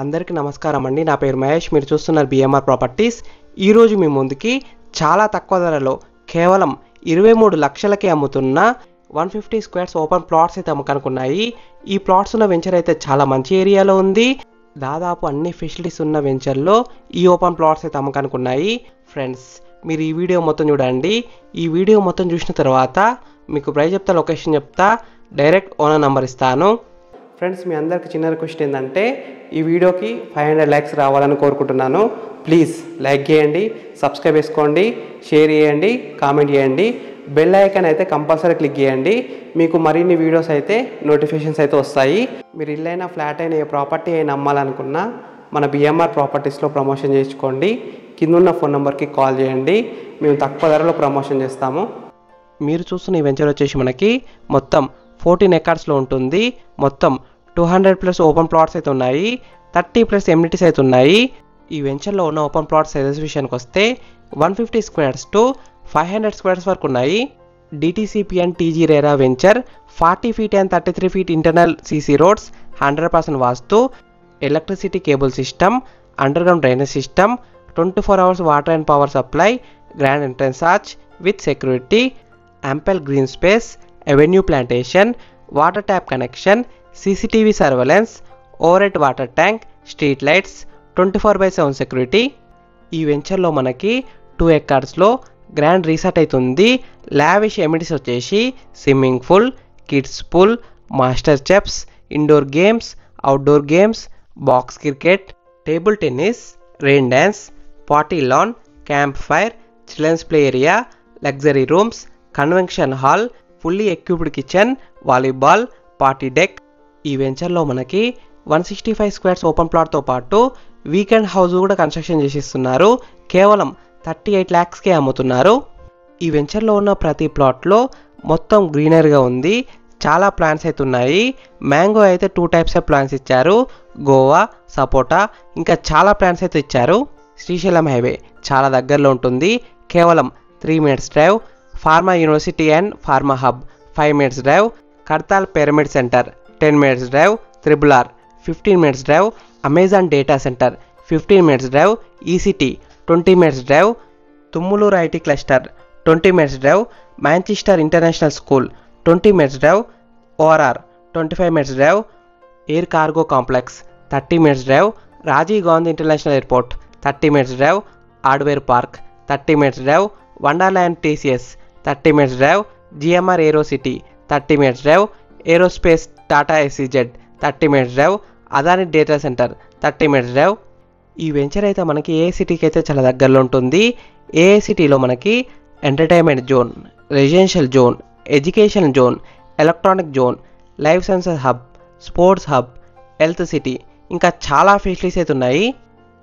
అందరికీ నమస్కారం అండి. నా పేరు మహేష్. మీరు చూస్తున్నారు బిఎంఆర్ ప్రాపర్టీస్. ఈరోజు మీ ముందుకి చాలా తక్కువ ధరలో కేవలం 23 లక్షలకే అమ్ముతున్న 150 స్క్వేర్స్ ఓపెన్ ప్లాట్స్ అయితే అమ్మకనుకున్నాయి. ఈ ప్లాట్స్ ఉన్న వెంచర్ అయితే చాలా మంచి ఏరియాలో ఉంది. దాదాపు అన్ని ఫెసిలిటీస్ ఉన్న వెంచర్లో ఈ ఓపెన్ ప్లాట్స్ అయితే అమ్మకనుకున్నాయి. ఫ్రెండ్స్, మీరు ఈ వీడియో మొత్తం చూడండి. ఈ వీడియో మొత్తం చూసిన తర్వాత మీకు ప్రైస్ చెప్తా, లొకేషన్ చెప్తా, డైరెక్ట్ ఓనర్ నెంబర్ ఇస్తాను. ఫ్రెండ్స్, మీ అందరికి చిన్న రిక్వెస్ట్ ఏంటంటే ఈ వీడియోకి 500 లైక్స్ రావాలని కోరుకుంటున్నాను. ప్లీజ్ లైక్ చేయండి, సబ్స్క్రైబ్ చేసుకోండి, షేర్ చేయండి, కామెంట్ చేయండి. బెల్ ఐకాన్ అయితే కంపల్సరీ క్లిక్ చేయండి. మీకు మరిన్ని వీడియోస్ అయితే నోటిఫికేషన్స్ అయితే వస్తాయి. మీరు ఇల్లైనా ఫ్లాట్ అయినా ఏ ప్రాపర్టీ అయినా అమ్మాలనుకున్నా మన బిఎంఆర్ ప్రాపర్టీస్లో ప్రమోషన్ చేసుకోండి. కింద ఉన్న ఫోన్ నెంబర్కి కాల్ చేయండి. మేము తక్కువ ధరలో ప్రమోషన్ చేస్తాము. మీరు చూస్తున్న ఈ వెంచర్ వచ్చేసి మనకి మొత్తం 14 ఎకర్స్లో ఉంటుంది. మొత్తం 200+ ఓపెన్ ప్లాట్స్ అయితే ఉన్నాయి. 30+ ఎమ్యూనిటీస్ అయితే ఉన్నాయి. ఈ వెంచర్లో ఉన్న ఓపెన్ ప్లాట్ సైజెస్ విషయానికి వస్తే 150 స్క్వేర్స్ టు 500 స్క్వేర్స్ వరకు ఉన్నాయి. DTCP and TG RERA venture 40 feet and 33 feet internal CC roads, 100% vastu, electricity cable system, underground drainage system, 24 hours water and power supply, grand entrance arch with security, ample green space, avenue plantation, water tap connection, CCTV surveillance, overhead water tank, street lights, 24/7 security. ఈ వెంచర్లో మనకి 2 ఎకర్స్లో grand resort అవుతుంది. Lavish amenities వచ్చేసి swimming pool, kids pool, master chefs, indoor games, outdoor games, box cricket, table tennis, rain dance, party lawn, camp fire, children's play area, luxury rooms, convention hall, fully equipped kitchen, volleyball, party deck. ఈ వెంచర్లో మనకి 165 squares open ప్లాట్తో పాటు weekend house కూడా construction చేసిస్తున్నారు. కేవలం 38 lakhsకే అమ్ముతున్నారు. ఈ వెంచర్లో ఉన్న ప్రతి ప్లాట్లో మొత్తం గ్రీనరీగా ఉంది. చాలా ప్లాంట్స్ అయితే ఉన్నాయి. మ్యాంగో అయితే 2 types ఆఫ్ ప్లాంట్స్ ఇచ్చారు. గోవా, సపోటా, ఇంకా చాలా ప్లాంట్స్ అయితే ఇచ్చారు. శ్రీశైలం హైవే చాలా దగ్గరలో ఉంటుంది. కేవలం 3 minutes drive. Pharma university and pharma hub 5 minutes drive. Kadthal pyramid centre 10 minutes drive. RRR 15 minutes drive. Amazon data centre 15 minutes drive. ECT 20 minutes drive. Tummaluru IT cluster 20 minutes drive. Manchester international school 20 minutes drive. ORR 25 minutes drive. Air cargo complex 30 minutes drive. Rajiv Gandhi international airport 30 minutes drive. Hardware park 30 minutes drive. Wonderland TCS 30 minutes drive. GMR aero city 30 minutes drive. Aerospace Tata SEZ 30 minutes drive. Adani data centre 30 minutes drive. ఈ venture అయితే మనకి ఏ సిటీకి అయితే చాలా దగ్గరలో ఉంటుంది. ఏ సిటీలో మనకి entertainment zone, residential zone, education zone, electronic zone, life sciences hub, sports hub, health city, ఇంకా చాలా ఫెసిలిటీస్ అయితే ఉన్నాయి.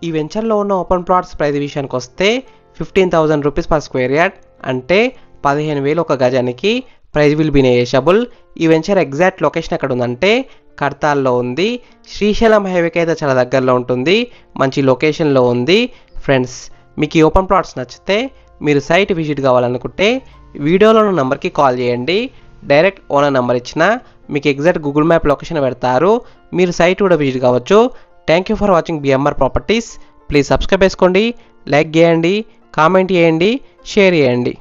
ఈ వెంచర్లో ఉన్న ఓపెన్ ప్లాట్స్ ప్రైస్ విషయానికి వస్తే 15,000 రూపీస్ పర్ స్క్వేర్ యార్డ్, అంటే 15,000 ఒక గజానికి. Price will be negotiable. ఈ వెంచర్ ఎగ్జాక్ట్ లొకేషన్ ఎక్కడ ఉందంటే కర్తాల్లో ఉంది. శ్రీశైలం హైవేకి అయితే చాలా దగ్గరలో ఉంటుంది. మంచి లొకేషన్లో ఉంది. ఫ్రెండ్స్, మీకు ఈ ఓపెన్ ప్లాట్స్ నచ్చితే మీరు సైట్ విజిట్ కావాలనుకుంటే వీడియోలో ఉన్న నెంబర్కి కాల్ చేయండి. డైరెక్ట్ ఓనర్ నెంబర్ ఇచ్చిన మీకు ఎగ్జాక్ట్ గూగుల్ మ్యాప్ లొకేషన్ పెడతారు. మీరు సైట్ కూడా విజిట్ కావచ్చు. Thank you for watching BMR properties. Please subscribe చేసుకోండి, లైక్ చేయండి, కామెంట్ చేయండి, షేర్ చేయండి.